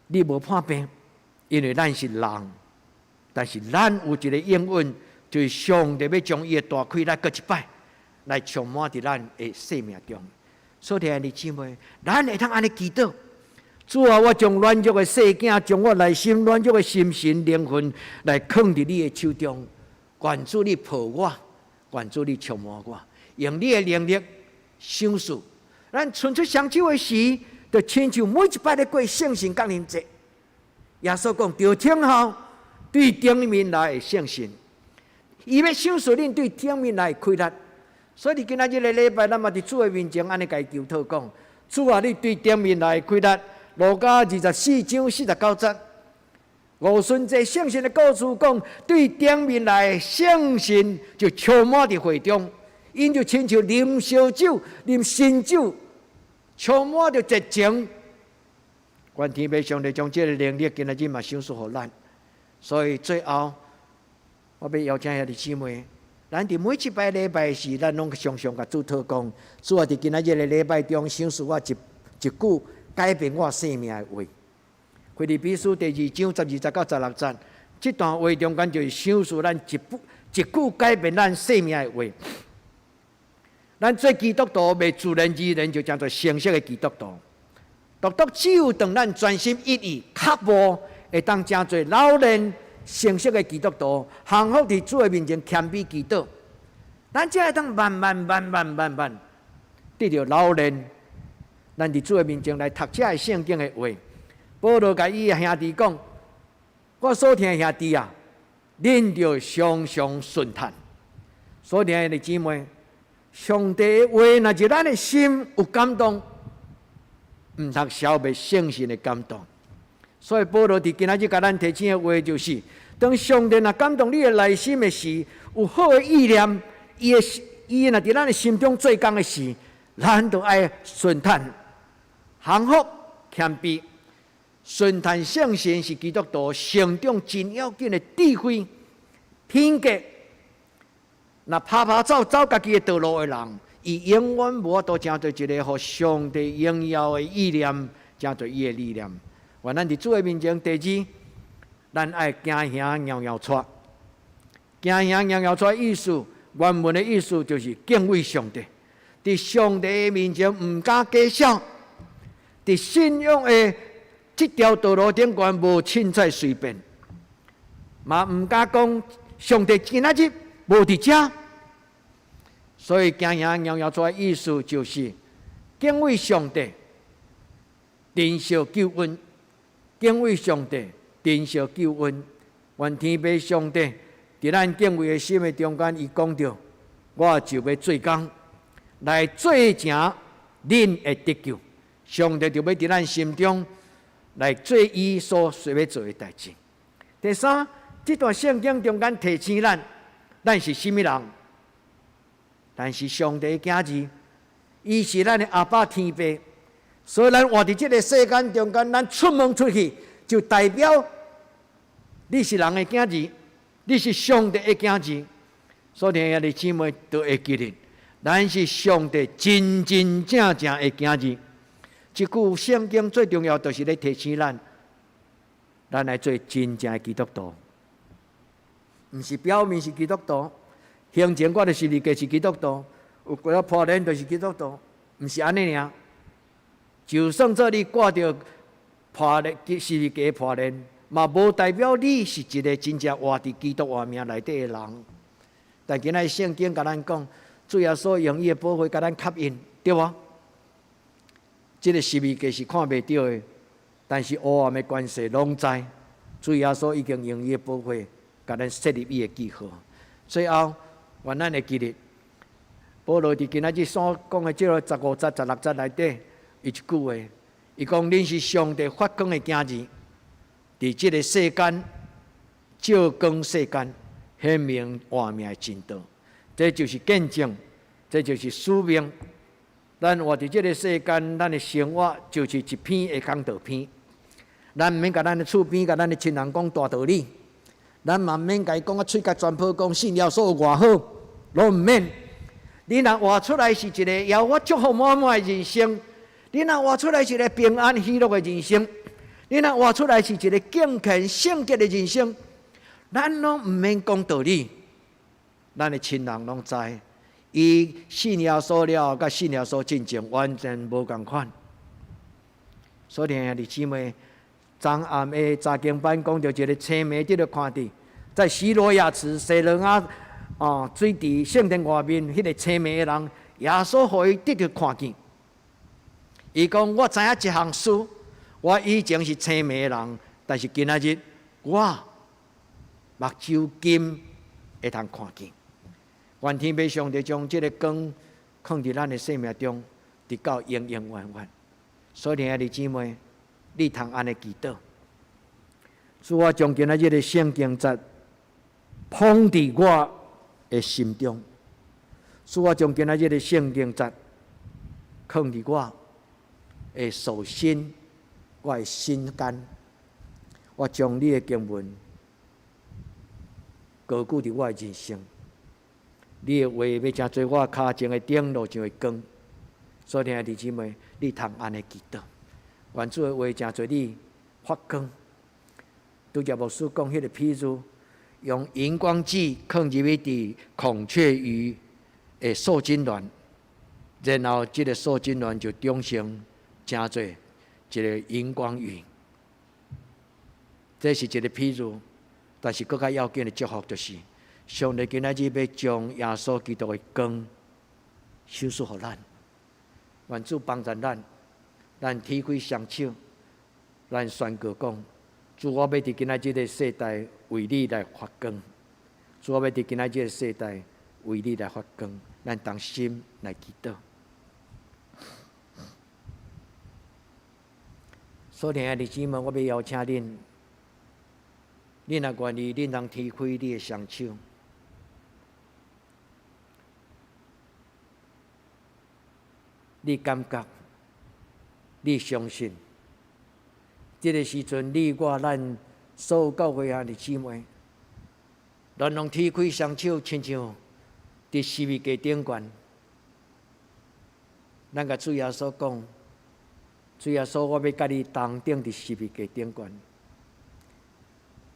你无破病，因为咱是人，但是咱有一个应允，就是上帝要将伊的大气力搁一摆。来充满伫咱的生命中，所以兄弟姊妹，咱会通安尼祈祷：主啊，我将软弱的细囝，将我内心软弱的心神灵魂来放伫你的手中。愿主你抱我，愿主你触摸我，用你的能力享受。咱伸出双手的时，就亲像每一摆咧过圣神降临节。耶稣讲：着听候对顶面来的圣神，伊要享受恁对顶面来的快乐。所以今仔日的礼拜，咱嘛伫主的面前安尼家求祷讲：主啊，你对顶面来的快乐。路加24章49节，五旬节圣神的故事讲，对顶面来的圣神就充满伫会中。因就亲像啉烧酒、啉新酒，充满着热情。愿天父上帝将这个能力今仔日嘛享受互咱。所以最后，我要邀请遐弟姊妹，咱伫每一摆礼拜时，咱拢常常甲主祷讲：主啊，伫今仔日的礼拜中享受我一句改变我生命的话。腓立比书第2章12节到16节，这段话中间就是享受咱一句改变咱生命的话。咱做基督徒未自然而然就叫做成熟的基督徒。独只有当咱专心一意、刻薄，会当真做老练成熟的基督徒，幸福伫主的面前谦卑祈祷。咱才会当慢慢得到老练。咱伫主的面前来读这圣经的话。保罗甲伊的兄弟讲：我所听的兄弟啊，恁着常常顺叹。所听的姊妹。上帝的话，若是咱的心有感动，毋通消灭圣神的感动。所以保罗伫今仔日甲咱提醒的话，就是当上帝若感动你的内心的时，有好的意念，伊若伫咱的心中做工的时，咱就爱顺叹、幸福、谦卑。顺叹圣神是基督徒成长真要紧的智慧、品格。那拍走家己的道路的人，伊永远无法度成做一个互上帝荣耀的意念，成做伊的理念。愿咱伫主的面前，第二，咱爱行行摇摇出，行行摇摇出的意思，原文的意思就是敬畏上帝。伫上帝的面前，毋敢假笑；伫信仰的这条道路顶端，无凊彩随便，嘛毋敢讲上帝今仔日无伫遮。所以，行行摇摇出的意思就是敬畏上帝，珍惜救恩；敬畏上帝，珍惜救恩。愿天父上帝伫咱敬畏的心的中间，伊讲着：我就要做工来做成恁的得救。上帝就要伫咱心中来做伊所要做的代志。第三，这段圣经中间提醒咱是甚么人？咱是上帝的囝儿，伊是咱的阿爸天父，所以咱活伫这个世间中间，咱出门出去就代表你是人的囝儿，你是上帝的囝儿。所以兄弟姊妹都会记得，咱是上帝真真正正的囝儿。这句圣经最重要就是咧提醒咱来做真正的基督徒，毋是表面是基督徒。行前我就是立家是基督徒，有过了破烂就是基督徒，毋是安尼尔。就算做你挂着破烂是立家破烂，嘛无代表你是一个真正活伫基督活命内底的人。但今仔圣经甲咱讲，主耶稣用伊的宝血甲咱吸引，对无？这个是立家是看袂到的，但是黑暗的关系拢知。主耶稣已经用伊的宝血甲咱设立伊的记号。最后。愿咱会记得，保罗伫今仔日所讲的这个15节、16节内底，有一句话，伊讲：恁是上帝发光的囝儿，伫这个世间照光世间，显明活命的真道。这就是见证，这就是使命。咱活伫这个世间，咱的生活就是一篇的讲道篇。咱毋免甲咱的厝边、甲咱的亲人讲大道理。咱嘛毋免甲伊讲啊，喙角全破讲信耶稣有偌好，拢毋免。你若活出来是一个要我祝福满满的人生，你若活出来是一个平安喜乐的人生，你若活出来是一个敬虔圣洁的人生，咱拢毋免讲道理，咱的亲人拢知，伊信耶稣了，甲信耶稣进前完全无共款。所以兄弟姊妹。昨暗的查经班讲到一个青梅，你就看到在西罗亚池西罗亚水池圣殿外面，迄个青眉的人，耶稣互伊得到看见。伊讲：我知影一项事，我以前是青眉的人，但是今仔日我目睭金会通看见。愿天父上帝将这个光放伫咱的生命中，直到永永远远。所以，兄弟姊妹，你通安尼祈祷。主啊，将今仔日的圣经节放伫我的心中。主啊，将今仔日的圣经节放伫我的手心，我的心间。我将你的经文高举伫我的人生。你的话要真做我脚前的灯，路上的光。所以，兄弟姊妹，你通安尼祈祷。愿主的话真做你发光。拄则牧师讲迄个譬如，用荧光剂放入去伫孔雀鱼的受精卵，然后这个受精卵就长成真做一个荧光鱼。这是一个譬如，但是更加要紧的祝福就是，上帝今仔日要将耶稣基督的光授予予咱，愿主帮助咱，咱提开双手，咱宣告讲。主，我要伫今仔日的世代为你来发光。主，我要伫今仔日的世代为你来发光。咱同心来祈祷。所以，兄弟姊妹，我要邀请恁，恁若愿意，恁通提开你的双手。你感觉，你相信。这个时阵，你我咱所有教会兄弟姊妹，咱拢提开双手，亲像伫十字架顶悬。咱甲主耶稣讲：主耶稣，我要甲你同顶伫十字架顶悬。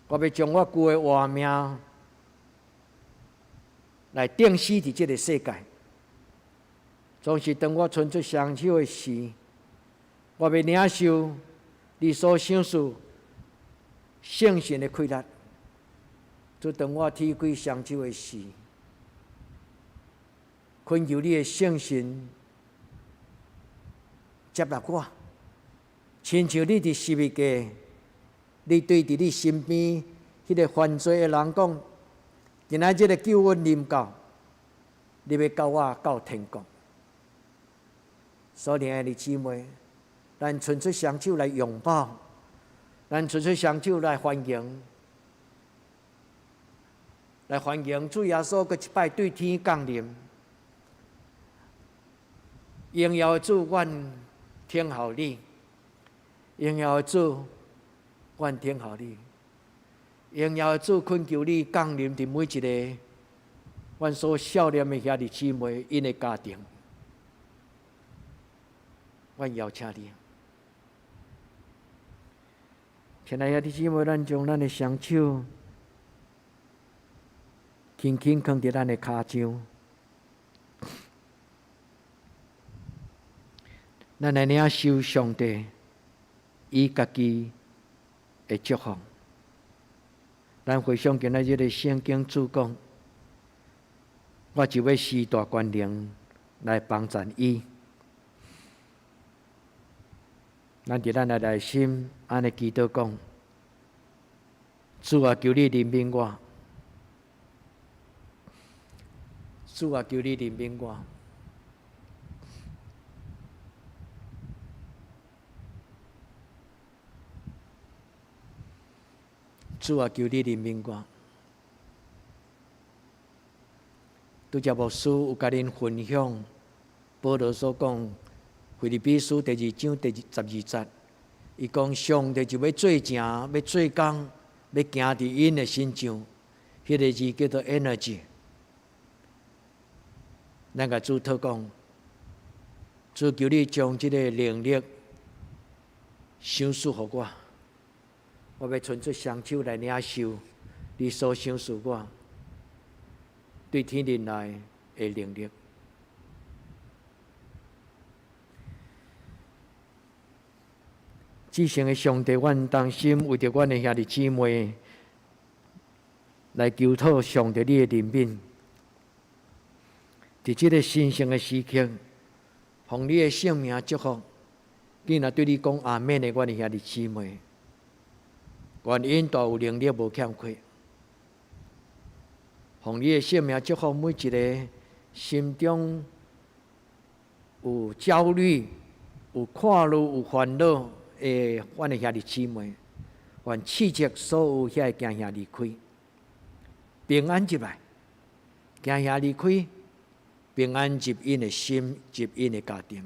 我要将我旧的活命来定死伫这个世界。总是当我伸出双手的时，我要领受。你所享受圣神的快乐，就当我提开双手的时，恳求你的圣神接纳我，亲像你伫十字架，你对伫你身边迄个犯罪的人讲，今仔日的救恩临到，你要教我到天国。所以，兄弟姊妹。咱伸出双手来拥抱，咱伸出双手来欢迎，来欢迎主耶稣搁一摆对天降临。荣耀的主，愿听候你；荣耀的主，愿听候你；荣耀的主，恳求你降临伫每一个阮所少年的兄弟姊妹因的家庭。阮邀请你。亲爱的弟兄姊妹，咱将咱的双手轻轻放伫咱的骹上，咱来领受上帝伊家己的祝福。咱回想今仔日的圣经主讲，我就要施大权能来帮助伊。咱伫咱的内心安尼祈祷讲：主啊，求你怜悯我；主啊，求你怜悯我；主啊，求你怜悯我。拄则牧师有甲恁分享保罗所讲。腓立比书第2章第12节，伊讲上帝就要做正，要做工，要行伫因的身上，迄个字叫做 energy。咱甲主祷讲，主求你将这个能力赏赐予我，我要伸出双手来领受你所赏赐我对天人来的能力。至圣的上帝，阮同心为着阮的兄弟姊妹，来求讨上帝你的怜悯。在这个神圣的时刻，奉你的圣名祝福，今仔对你讲阿们的我的兄弟姊妹，愿因大有能力无欠缺。奉你的圣名祝福每一个心中有焦虑、有看路、有烦恼的阮的兄弟姊妹，愿斥责所有遐个惊吓离开，平安入来，惊吓离开。平安入因的心，入因的家庭。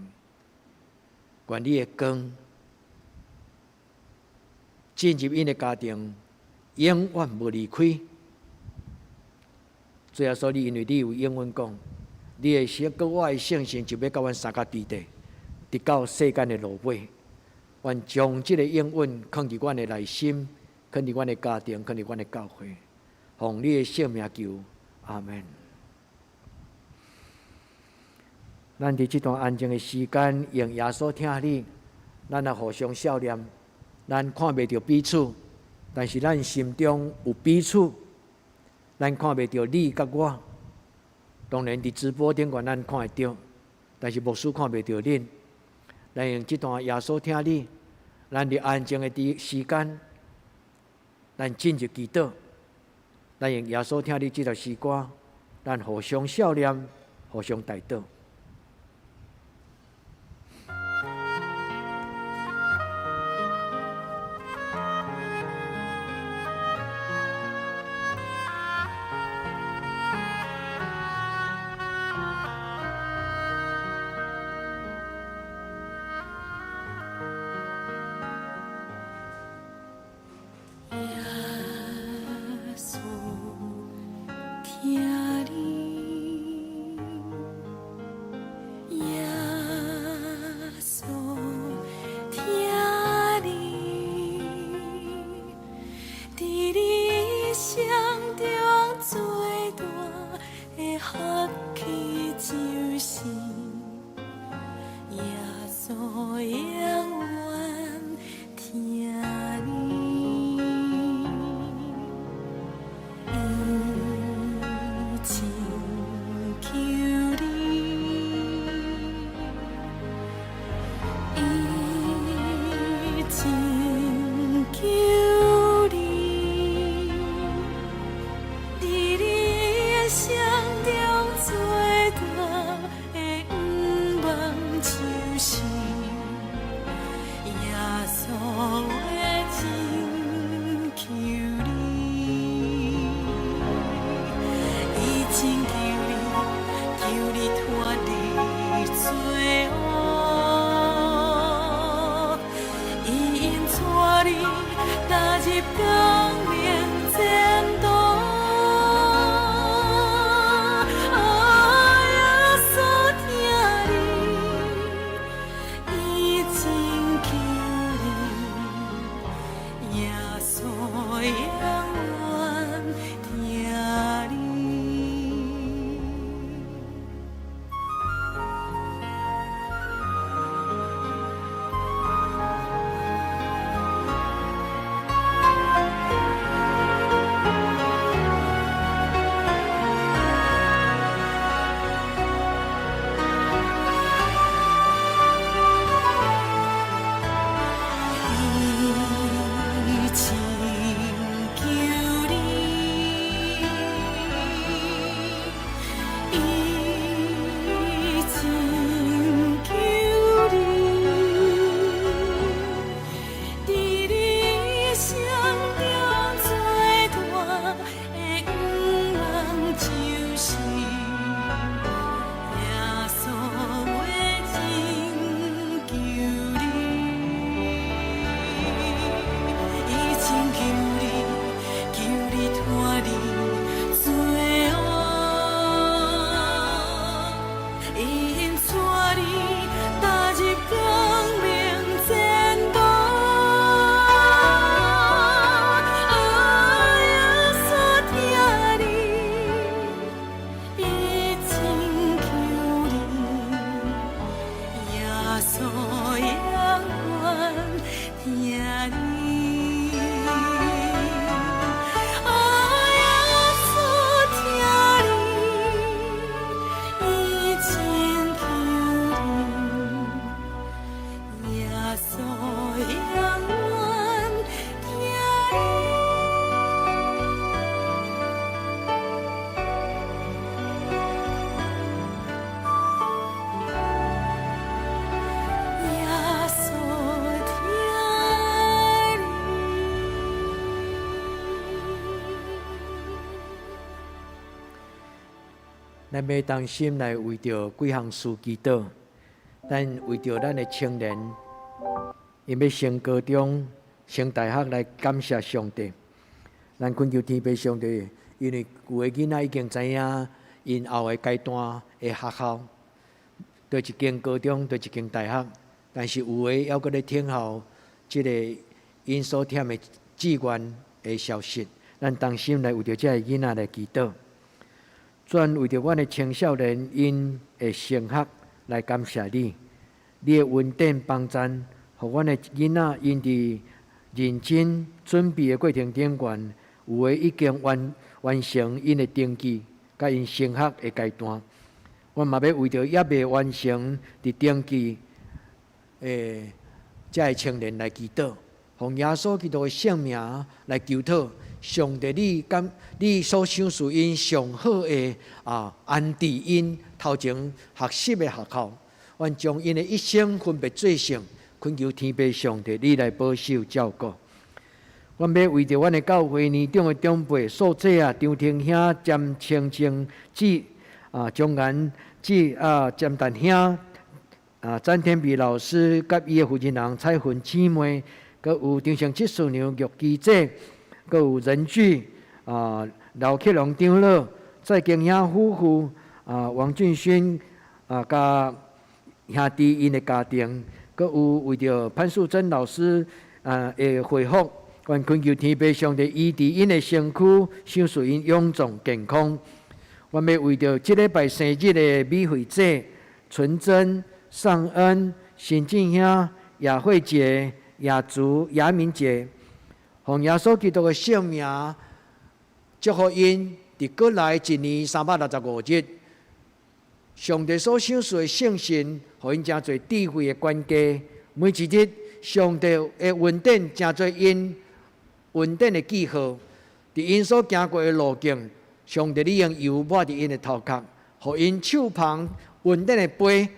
愿你的光进入因的家庭，永远无离开。最后说你，因为你有英文讲，你的血跟我的圣心，就要到阮三角地带，直到世间的落尾。愿将这个应允放伫阮的内心，放伫阮的家庭，放伫阮的教会。奉你的圣名求，阿门。咱伫这段安静的时间，用耶稣听你，咱也互相笑脸。咱看袂到彼此，但是咱心中有彼此。咱看袂到你甲我，当然伫直播顶悬咱看会到，但是牧师看袂到恁。咱用这段耶稣听你，咱伫安静的时间，咱进入祈祷。咱用耶稣听你这条诗歌，咱互相笑脸，互相带祷。咱要当心来为着几项事祈祷。咱为着咱的青年，因要升高中、升大学来感谢上帝。咱恳求天父上帝，因为有的囡仔已经知影因后的阶段的学校，对一间高中，对一间大学，但是有的还阁咧听候即个因所添的志愿的消息。咱当心来为着这个囡仔来祈祷，专为着阮的青少年因的升学来感谢你。你的稳定帮赞，互阮的囡仔因伫认真准备的过程顶悬，有的已经完成因的登记，甲因升学的阶段。阮嘛要为着也未完成伫登记这个青年来祈祷，奉耶稣基督的圣名来求祷。上帝，你所赏赐因上好的安置因头前学习的学校，愿将因的一生分别做成，恳求天父上帝你来保守照顾。阮要为着阮的教会年长的长辈、所者张庭兄、詹清清钟岩詹达兄、詹天碧老师，甲伊的负责人彩云姊妹，佮有张成七师娘、玉基姐。阁有人聚刘克龙长老、蔡经兄夫妇、王俊勋甲兄弟因的家庭，阁有为着潘素贞老师的回复，愿恳求天父上帝医治因的身躯，赏赐因永壮健康。我要为着即礼拜生日的美惠姐、纯真、尚恩、沈静兄、雅慧姐、雅竹、雅敏姐。奉耶稣基督的圣名，祝福因伫过来一年365日，上帝所赏赐的圣神，互因真侪智慧的管家。每一日，上帝的稳定真侪因稳定的记号，伫因所行过的路径，上帝你用油抹伫因的头壳，互因手旁稳定的背，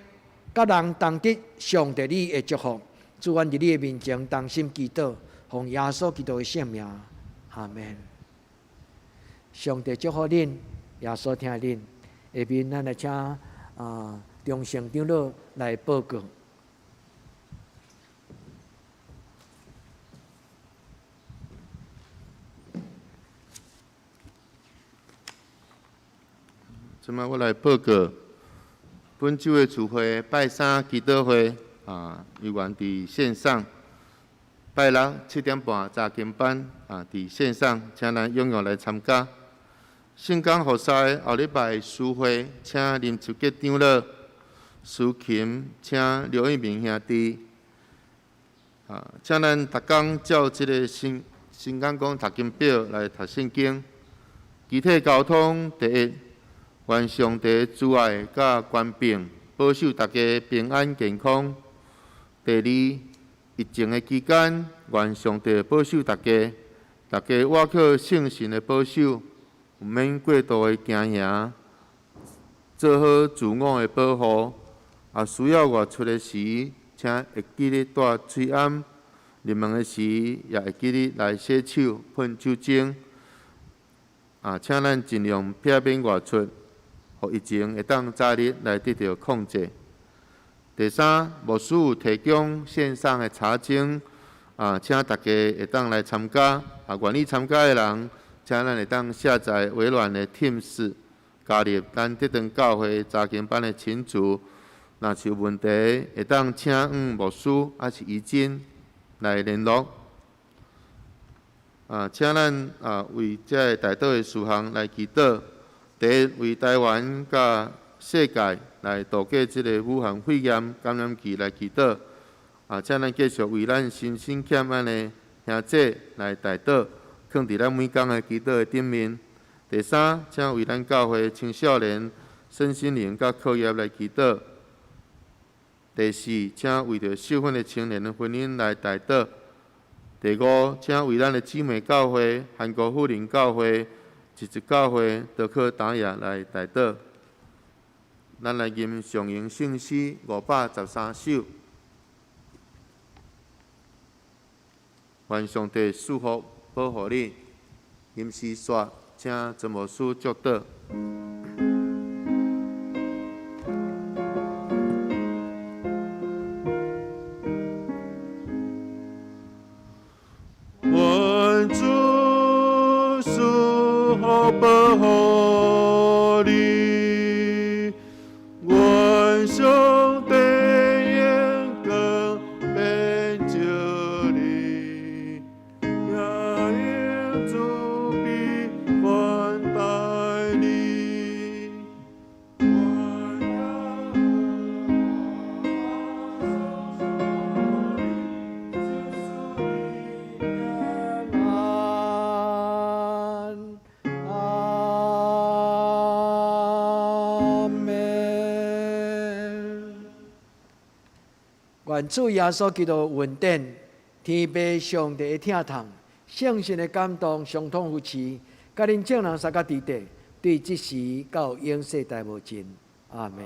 甲人同得上帝你的祝福。主，阮伫你的面前当心祈祷。奉耶稣基督的圣名，阿门。上帝祝福恁，耶稣听恁。下面咱来请中圣长老来报告。即摆我来报告，本周的聚会拜三祈祷会由原伫线上。拜六7点半查经班伫线上，请咱踊跃来参加。圣港福赛后礼拜书会，请林秋吉长老、苏琴，请刘一鸣兄弟。请咱逐工照即个新港讲读经表来读圣经。集体交通第一，愿上帝主爱甲官兵保守大家平安健康。第二，疫情的期间，愿上帝保守大家倚靠圣神的保守，免过度的惊吓，做好自我的保护。需要外出的时，请会记得戴喙安；入门的时，也会记得来洗手、喷酒精。请咱尽量避免外出，互疫情会当早日来得到控制。第三，牧师有提供线上的查经，请大家会当来参加。愿意参加的人，请咱会当下载微软的 Teams， 加入咱德登教会查经班的群组。若是有问题，会当请牧师还是义诊来联络。请咱为这大岛的事项来祈祷。第一，为台湾甲世界来度过这个武汉肺炎感染期来祈祷。请咱继续为咱身心欠安的兄弟来代祷，放伫咱每工的祈祷的顶面。第三，请为咱教会青少年身心灵甲课业来祈祷。第四，请为着受婚的青年的婚姻来代祷。第五，请为咱的姊妹教会、韩国妇人教会、一直教会、德克达雅来代祷。咱来吟上行圣诗513首，愿上帝祝福保护你。吟诗说，请陈牧师祝祷。主必款待你。愿主耶稣基督恩典、天父上帝的疼痛、圣神的感动，相通扶持，甲恁众人三个伫地，对即时到永世代无尽。阿门。